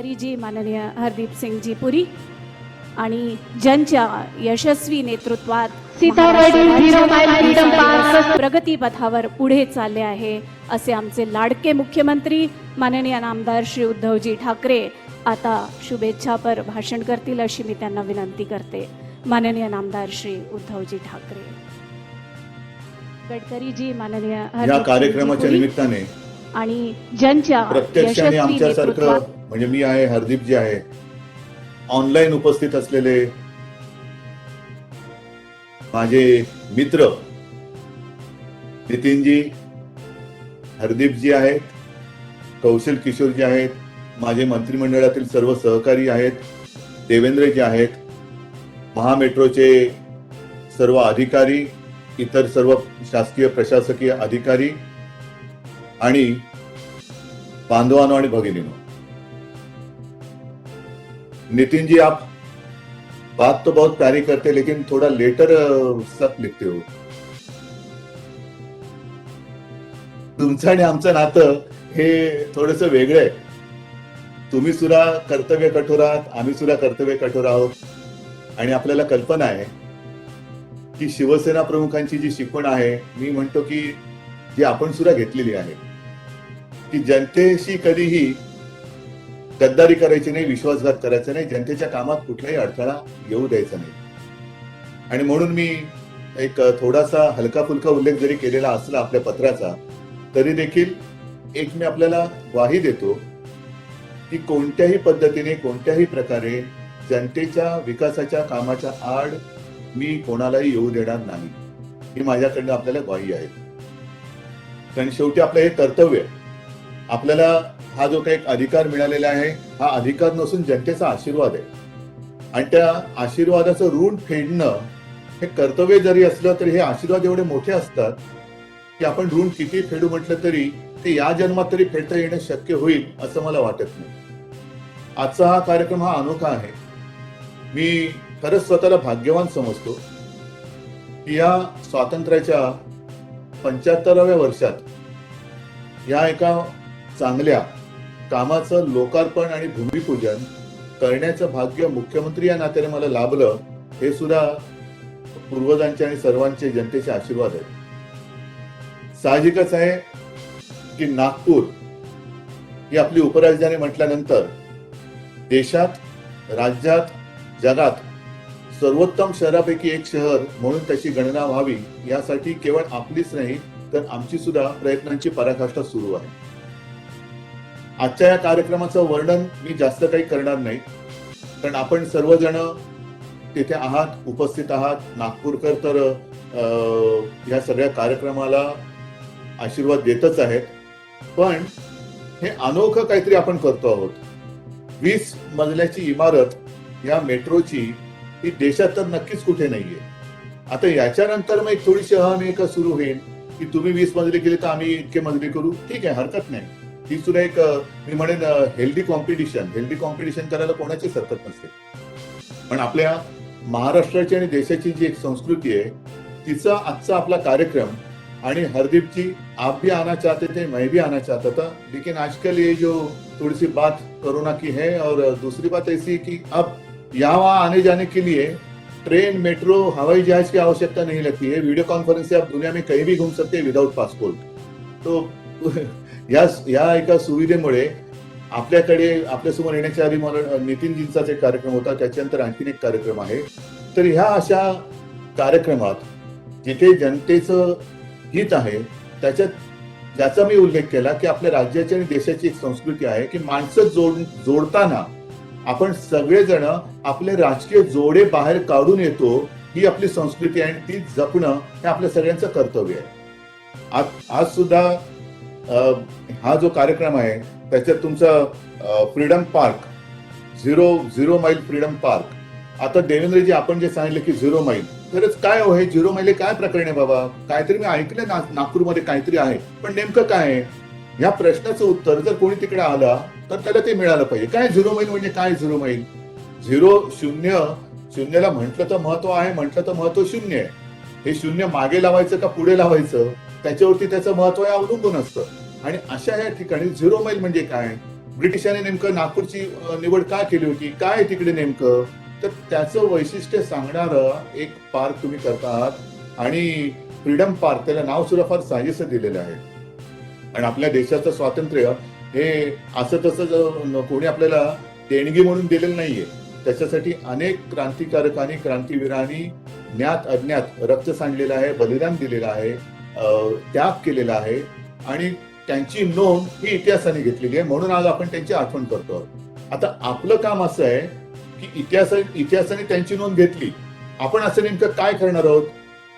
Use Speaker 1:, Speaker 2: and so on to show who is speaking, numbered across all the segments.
Speaker 1: गडकरीजी, माननीय हरदीपसिंगजी पुरी आणि ज्यांच्या यशस्वी नेतृत्वात प्रगती पथावर पुढे चालले आहे असे आमचे लाडके मुख्यमंत्री माननीय नामदार श्री उद्धवजी ठाकरे आता शुभेच्छापर भाषण करतील अशी मी त्यांना विनंती करते. माननीय नामदार श्री उद्धवजी ठाकरे. गडकरीजी, माननीय
Speaker 2: या कार्यक्रमाच्या निमित्ताने
Speaker 1: आणि ज्यांच्या
Speaker 2: प्रत्यक्षाने आमच्यासारखं म्हणजे मी आहे, हरदीपजी आहे, ऑनलाईन उपस्थित असलेले माझे मित्र नितीनजी, हरदीपजी आहेत, कौशल किशोरजी आहेत, माझे मंत्रिमंडळातील सर्व सहकारी आहेत, देवेंद्रजी आहेत, महामेट्रोचे सर्व अधिकारी, इतर सर्व शासकीय प्रशासकीय अधिकारी आणि बांधवांनो आणि भगिनीनो. नितिन जी, आप बात तो बहुत प्यारी करते लेकिन थोड़ा लेटर सख्त लिखते हो. तुमचं आणि आमचं नातं हे थोडंसं वेगळं आहे. तुम्ही सुद्धा कर्तव्य कठोर आहात, आम्ही सुद्धा कर्तव्य कठोर आहोत आणि आपल्याला कल्पना आहे की शिवसेना प्रमुखांची जी शिकवण आहे, मी म्हणतो की जी आपण सुद्धा घेतलेली आहे की जनतेशी कधीही गद्दारी करायची नाही, विश्वासघात करायचा नाही, जनतेच्या कामात कुठलाही अडथळा येऊ द्यायचा नाही. आणि म्हणून मी एक थोडासा हलका फुलका उल्लेख जरी केलेला असला आपल्या पत्राचा, तरी देखील एक मी आपल्याला ग्वाही देतो की कोणत्याही पद्धतीने, कोणत्याही प्रकारे जनतेच्या विकासाच्या कामाच्या आड मी कोणालाही येऊ देणार नाही, ही माझ्याकडनं आपल्याला ग्वाही आहे. कारण शेवटी आपलं हे कर्तव्य, आपल्याला हा जो काही अधिकार मिळालेला आहे, हा अधिकार नसून जनतेचा आशीर्वाद आहे. आणि त्या आशीर्वादाचं ऋण फेडणं हे कर्तव्य जरी असलं तरी हे आशीर्वाद एवढे मोठे असतात की आपण ऋण किती फेडू म्हटलं तरी ते या जन्मात तरी फेडता येणं शक्य होईल असं मला वाटत नाही. आजचा हा कार्यक्रम हा अनोखा आहे. मी खरंच स्वतःला भाग्यवान समजतो की या स्वातंत्र्याच्या 75व्या वर्षात या एका चांगल्या कामाचं लोकार्पण आणि भूमिपूजन करण्याचं भाग्य मुख्यमंत्री या नात्याने मला लाभलं. हे सुद्धा पूर्वजांचे आणि सर्वांचे जनतेचे आशीर्वाद आहेत. साहजिकच आहे की नागपूर ही आपली उपराजधानी म्हटल्यानंतर देशात, राज्यात, जगात सर्वोत्तम शहरापैकी एक शहर म्हणून त्याची गणना व्हावी, यासाठी केवळ आपलीच नाही तर आमची सुद्धा प्रयत्नांची पराकाष्ठा सुरू आहे. आजच्या या कार्यक्रमाचं वर्णन मी जास्त काही करणार नाही, कारण आपण सर्वजण तिथे आहात, उपस्थित आहात. नागपूरकर तर या सगळ्या कार्यक्रमाला आशीर्वाद देतच आहेत. पण हे अनोखं काहीतरी आपण करतो आहोत. 20 मजल्याची इमारत या मेट्रोची ही देशात तर नक्कीच कुठे नाहीये. आता याच्यानंतर मग एक थोडीशी अनेक सुरू होईल की तुम्ही 20 मजले केले तर आम्ही इतके मजले करू. ठीक आहे, हरकत नाही. ही सुद्धा एक मी म्हणेन हेल्दी कॉम्पिटिशन करायला कोणाचीच हरकत नसते. पण आपल्या महाराष्ट्राची आणि देशाची जी एक संस्कृती आहे, तिचा आजचा आपला कार्यक्रम, आणि हरदीप जी, आप भी आना चाहते थे, मैं भी आना चाहता था, लेकिन आजकल ये जो थोड़ी सी बात कोरोना की है, और दूसरी बात ऐसी कि अब यहाँ वहाँ आने जाने के लिए ट्रेन, मेट्रो, हवाई जहाज की आवश्यकता नहीं लगती है. वीडियो कॉन्फ्रेंस से आप दुनिया में कहीं भी घूम सकते हैं विदाउट पासपोर्ट. तो या एका सुविधेमुळे आपल्याकडे आपल्यासमोर येण्याच्या आधी मला नितीनजींचाच एक कार्यक्रम होता, त्याच्यानंतर आणखीन एक कार्यक्रम आहे. तर ह्या अशा कार्यक्रमात जिथे जनतेचं हित आहे, त्याच्यात ज्याचा मी उल्लेख केला की आपल्या राज्याची आणि देशाची एक संस्कृती आहे की माणसं जोडताना आपण सगळेजण आपले राजकीय जोडे बाहेर काढून येतो. ही आपली संस्कृती आहे आणि ती जपणं हे आपल्या सगळ्यांचं कर्तव्य आहे. आज सुद्धा हा जो कार्यक्रम आहे त्याच्यात तुमचा freedom park, zero mile freedom park. आता देवेंद्रजी, आपण जे सांगितलं की 0 माईल, खरंच काय हो हे 0 माईल काय प्रकरण आहे बाबा? काहीतरी मी ऐकलं नागपूरमध्ये काहीतरी आहे, पण नेमकं काय आहे? या प्रश्नाचं उत्तर जर कोणी तिकडे आला तर त्याला ते मिळालं पाहिजे. काय 0 माईल म्हणजे काय? 0 माईल, 0-0ला म्हटलं तर महत्व आहे, म्हटलं तर महत्व 0 आहे. हे 0 मागे लावायचं का पुढे लावायचं त्याच्यावरती त्याचं महत्व अवलंबून असतं. आणि अशा या ठिकाणी 0 माईल म्हणजे काय? ब्रिटिशांनी नेमकं नागपूरची निवड का केली होती, काय तिकडे नेमकं, तर त्याचं वैशिष्ट्य सांगणारं एक पार्क तुम्ही करता आहात आणि फ्रीडम पार्क, त्याला नाव सुद्धा फार साजेसं दिलेलं आहे. आणि आपल्या देशाचं स्वातंत्र्य हे असं तसं कोणी आपल्याला देणगी म्हणून दिलेलं नाहीये. त्याच्यासाठी अनेक क्रांतिकारकांनी, क्रांतीवीरांनी ज्ञात अज्ञात रक्त सांडलेलं आहे, बलिदान दिलेलं आहे, त्याग केलेला आहे आणि त्यांची नोंद ही इतिहासाने घेतलेली आहे. म्हणून आज आपण त्यांची आठवण करतो. आता आपलं काम असं आहे की इतिहासाने त्यांची नोंद घेतली, आपण असं नेमकं काय करणार आहोत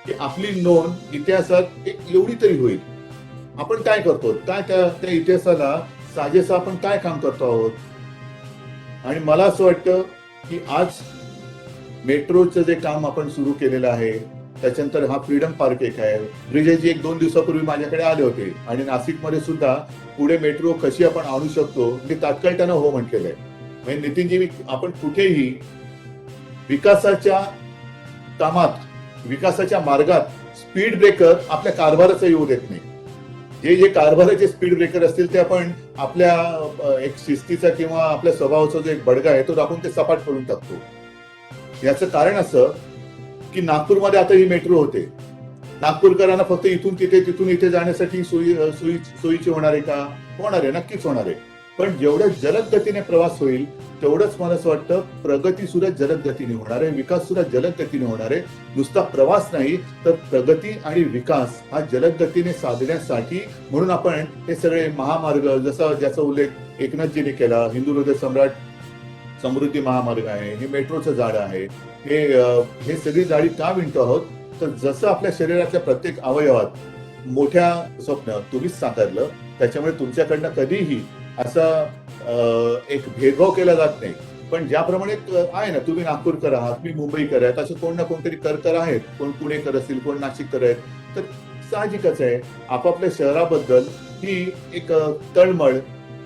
Speaker 2: की आपली नोंद इतिहासात एवढी तरी होईल. आपण काय करतो, काय त्या इतिहासाला साजेसं आपण काय काम करतो आहोत. आणि मला असं वाटतं की आज मेट्रोचं जे काम आपण सुरू केलेलं आहे, त्याच्यानंतर हा फ्रीडम पार्क एक आहे. ब्रिजेशजी 1-2 दिवसापूर्वी माझ्याकडे आले होते आणि नाशिकमध्ये सुद्धा पुढे मेट्रो कशी आपण आणू शकतो मी तात्काळ त्यांना हो म्हटलेलं आहे. म्हणजे नितीनजी, आपण कुठेही विकासाच्या कामात, विकासाच्या मार्गात स्पीड ब्रेकर आपल्या कारभाराचा येऊ देत नाही. जे कारभाराचे स्पीड ब्रेकर असतील ते आपण आपल्या एक शिस्तीचा किंवा आपल्या स्वभावाचा जो एक बडगा आहे तो दाखवून ते सपाट करून टाकतो. याचं कारण असं की नागपूरमध्ये आता ही मेट्रो होते. नागपूरकरांना फक्त इथून तिथे तिथून इथे जाण्यासाठी सोयीची होणार आहे का? होणार आहे, नक्कीच होणार आहे. पण जेवढ्या जलद गतीने प्रवास होईल तेवढंच मला असं वाटतं प्रगती सुद्धा जलद गतीने होणार आहे, विकास सुद्धा जलद गतीने होणार आहे. नुसता प्रवास नाही तर प्रगती आणि विकास हा जलद गतीने साधण्यासाठी म्हणून आपण हे सगळे महामार्ग, जसं ज्याचा उल्लेख एकनाथजीने केला, हिंदू हृदय सम्राट समृद्धी महामार्ग आहे, हे मेट्रोचं जाळं आहे, हे सगळी जाळी का विणतो आहोत, तर जसं आपल्या शरीरातल्या प्रत्येक अवयवात मोठ्या स्वप्न तुम्हीच साकारलं, त्याच्यामुळे तुमच्याकडनं कधीही असा एक भेदभाव केला जात नाही. पण ज्याप्रमाणे आहे ना, तुम्ही नागपूरकर आहात, मी मुंबईकर आहेत, असे कोण ना कोणतरी करकर आहेत, कोण पुणेकर असतील, कोण नाशिककर आहेत, तर साहजिकच आहे आपापल्या शहराबद्दल ही एक तळमळ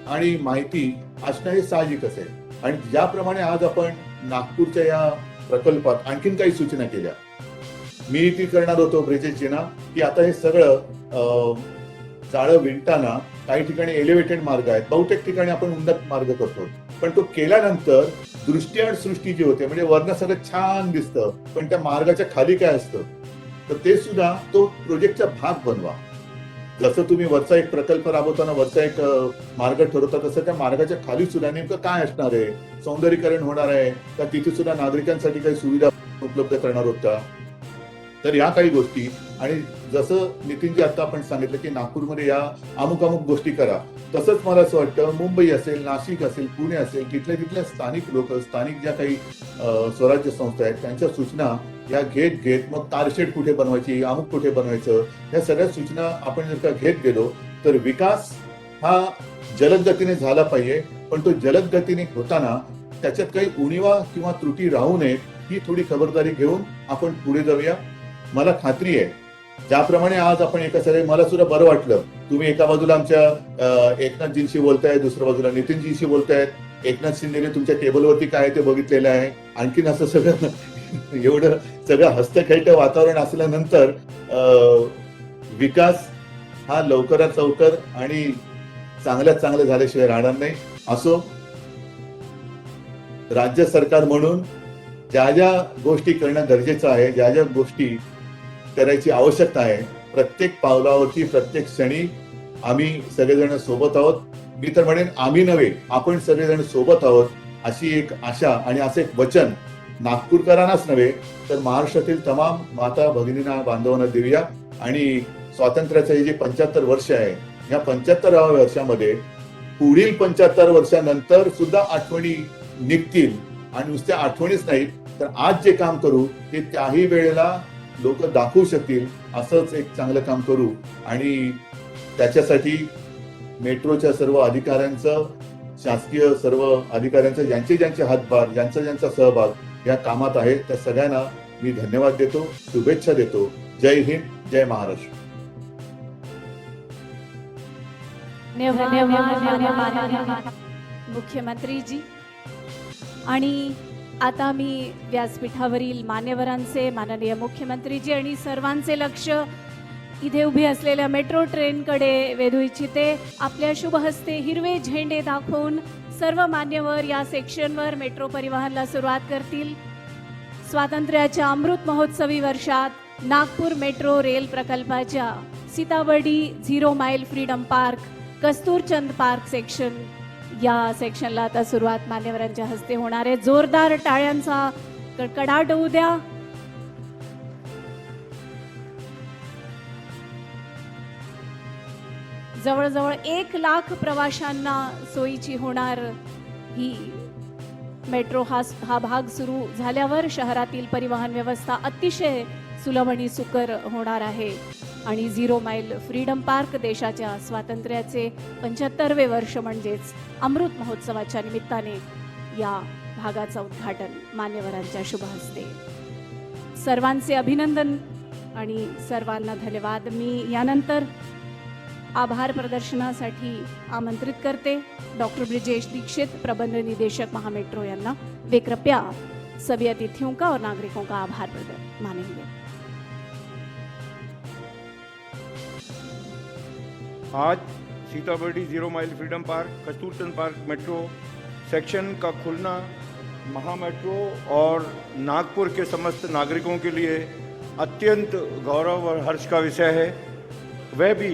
Speaker 2: आणि माहिती असणं हे साहजिकच आहे. आणि ज्याप्रमाणे आज आपण नागपूरच्या या प्रकल्पात आणखीन काही सूचना केल्या, मी ती करणार होतो ब्रिजेशजींना की आता हे सगळं जाळं विणताना काही ठिकाणी एलिव्हेटेड मार्ग आहेत, बहुतेक ठिकाणी आपण उन्नत मार्ग करतो, पण तो केल्यानंतर दृष्टी आणि सृष्टी जी होते, म्हणजे वरनं सगळं छान दिसतं, पण त्या मार्गाच्या खाली काय असतं, तर ते सुद्धा तो प्रोजेक्टचा भाग बनवा. जसं तुम्ही वरचा एक प्रकल्प राबवताना वरचा एक मार्ग ठरवता, तसं त्या मार्गाच्या खाली सुद्धा नेमकं काय असणार आहे, सौंदर्यीकरण होणार आहे का, तिथे सुद्धा नागरिकांसाठी काही सुविधा उपलब्ध करणार होत का. तर या काही गोष्टी, आणि जसं नितीनजी आता आपण सांगितलं की नागपूरमध्ये या अमुक गोष्टी करा, तसंच मला असं वाटतं मुंबई असेल, नाशिक असेल, पुणे असेल, तिथल्या स्थानिक लोक, स्थानिक ज्या काही स्वराज्य संस्था आहेत त्यांच्या सूचना या घेत मग कारशेड कुठे बनवायची, अमुक कुठे बनवायचं, या सगळ्या सूचना आपण जर का घेत गेलो तर विकास हा जलद गतीने झाला पाहिजे. पण तो जलद गतीने होताना त्याच्यात काही उणीवा किंवा त्रुटी राहू नये ही थोडी खबरदारी घेऊन आपण पुढे जाऊया. मला खात्री आहे ज्याप्रमाणे आज आपण एका सगळे, मला सुद्धा बरं वाटलं, तुम्ही एका बाजूला आमच्या एकनाथजींशी बोलताय, दुसऱ्या बाजूला नितीनजींशी बोलतायत, एकनाथ शिंदेने तुमच्या टेबलवरती काय ते बघितलेलं आहे. आणखीन असं सगळं एवढं सगळं हस्तखेळतं वातावरण असल्यानंतर विकास हा लवकरात लवकर आणि चांगल्यात चांगलं झाल्याशिवाय राहणार नाही. असो, राज्य सरकार म्हणून ज्या ज्या गोष्टी करणं गरजेचं आहे, ज्या ज्या गोष्टी करायची आवश्यकता आहे, प्रत्येक पावलावरती, प्रत्येक क्षणी आम्ही सगळेजण सोबत आहोत. मी तर म्हणेन आम्ही नव्हे, आपण सगळेजण सोबत आहोत, अशी एक आशा आणि असं एक वचन नागपूरकरांनाच नव्हे तर महाराष्ट्रातील तमाम माता भगिनींना, बांधवांना देऊया. आणि स्वातंत्र्याचं हे जे 75 वर्ष आहे, या 75व्या वर्षामध्ये पुढील 75 वर्षानंतर सुद्धा आठवणी निघतील. आणि नुसत्या आठवणीच नाहीत तर आज जे काम करू ते त्याही वेळेला लोक दाखवू शकतील, असंच एक चांगलं काम करू. आणि त्याच्यासाठी मेट्रोच्या सर्व अधिकाऱ्यांचं, शासकीय सर्व अधिकाऱ्यांचं, ज्यांचे हातभार, ज्यांचा सहभाग या कामात आहे, त्या सगळ्यांना मी धन्यवाद देतो, शुभेच्छा देतो. जय हिंद, जय महाराष्ट्र.
Speaker 1: मुख्यमंत्रीजी, आणि आता मी व्यासपीठावरील मान्यवरांचे, माननीय मुख्यमंत्रीजी आणि सर्वांचे लक्ष इथे उभी असलेल्या मेट्रो ट्रेनकडे वेधू इच्छिते. आपल्या शुभ हस्ते हिरवे झेंडे दाखवून सर्व मान्यवर या सेक्शनवर मेट्रो परिवहनाला सुरुवात करतील. स्वातंत्र्याच्या अमृत महोत्सवी वर्षात नागपूर मेट्रो रेल प्रकल्पाच्या सीताबर्डी 0 माइल freedom park, Kasturchand park section या सेक्शनला आता सुरुवात मान्यवरांच्या हस्ते होणार आहे. जोरदार टाळ्यांचा कडकडाट होऊ द्या. जवळजवळ 1 लाख प्रवाशांना सोयीची होणार ही मेट्रो. हा भाग सुरू झाल्यावर शहरातील परिवहन व्यवस्था अतिशय सुलभ आणि सुकर होणार आहे. आणि 0 माइल फ्रीडम पार्क देशाच्या स्वातंत्र्याचे 75वे वर्ष म्हणजेच अमृत महोत्सवाच्या निमित्ताने या भागाचं उद्घाटन मान्यवरांच्या शुभ हस्ते. सर्वांचे अभिनंदन आणि सर्वांना धन्यवाद. मी यानंतर आभार प्रदर्शनासाठी आमंत्रित करते डॉक्टर ब्रिजेश दीक्षित, प्रबंध निदेशक महामेट्रो यांना. वे कृपया सभी अतिथियों का और नागरिकों का आभार मानेंगे.
Speaker 3: आज सीताबर्डी 0 माइल freedom park, Kasturchand park metro section का खुलना महामेट्रो और नागपुर के समस्त नागरिकों के लिए अत्यंत गौरव और हर्ष का विषय है. वह भी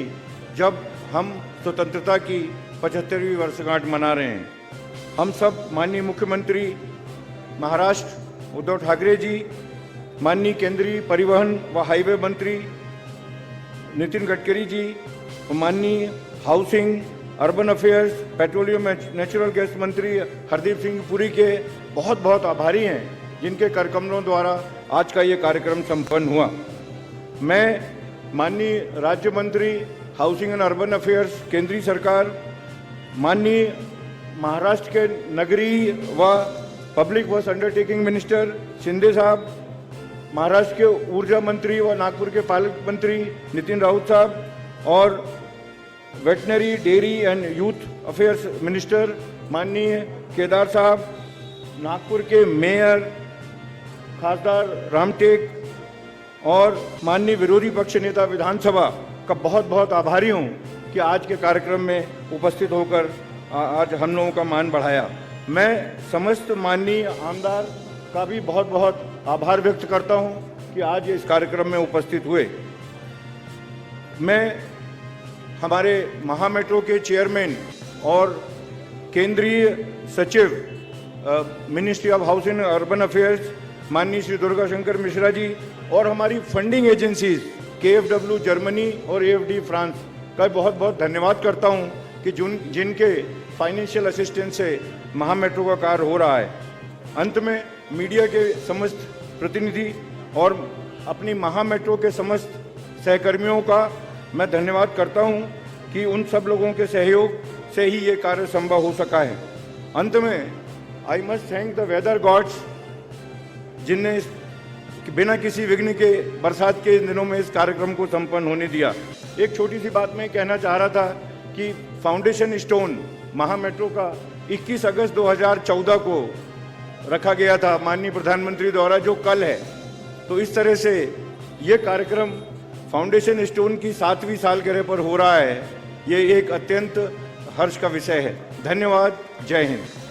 Speaker 3: जब हम स्वतंत्रता की 75वीं वर्षगांठ मना रहे हैं. हम सब माननीय मुख्यमंत्री महाराष्ट्र उद्धव ठाकरे जी, माननीय केंद्रीय परिवहन व हाईवे मंत्री नितिन गडकरी जी, माननीय housing, urban affairs, petroleum natural gas मंत्री हरदीप सिंह पुरी के बहुत बहुत आभारी हैं, जिनके करकमलों द्वारा आज का ये कार्यक्रम संपन्न हुआ. मैं माननीय राज्य मंत्री हाउसिंग एंड अर्बन अफेयर्स केंद्रीय सरकार, माननीय महाराष्ट्र के नगरीय व public works undertaking minister Shinde साहब, महाराष्ट्र के ऊर्जा मंत्री व नागपुर के पालक मंत्री नितिन राउत साहब और veterinary, dairy end youth affairs minister माननीय केदार साहब, नागपुर के मेयर खासदार रामटेक और माननीय विरोधी पक्ष नेता विधानसभा का बहुत बहुत आभारी हूँ कि आज के कार्यक्रम में उपस्थित होकर आज हम लोगों का मान बढ़ाया. मैं समस्त माननीय आमदार का भी बहुत बहुत आभार व्यक्त करता हूँ कि आज इस कार्यक्रम में उपस्थित हुए. मैं हमारे महामेट्रो के चेयरमैन और केंद्रीय सचिव ministry of housing end urban affairs माननीय श्री दुर्गा शंकर मिश्रा जी और हमारी फंडिंग एजेंसीज KFW जर्मनी और AFD फ्रांस का बहुत बहुत धन्यवाद करता हूं कि जिनके फाइनेंशियल असिस्टेंस से महामेट्रो का कार्य हो रहा है. अंत में मीडिया के समस्त प्रतिनिधि और अपनी महामेट्रो के समस्त सहकर्मियों का मैं धन्यवाद करता हूं कि उन सब लोगों के सहयोग से ही ये कार्य संभव हो सका है. अंत में I must thank the weather gods, जिनने बिना किसी विघ्न के बरसात के दिनों में इस कार्यक्रम को संपन्न होने दिया. एक छोटी सी बात मैं कहना चाह रहा था कि फाउंडेशन स्टोन महामेट्रो का 21 अगस्त 2014 को रखा गया था माननीय प्रधानमंत्री द्वारा, जो कल है. तो इस तरह से ये कार्यक्रम फाउंडेशन स्टोन की 7वीं सालगिरह पर हो रहा है. ये एक अत्यंत हर्ष का विषय है. धन्यवाद. जय हिंद.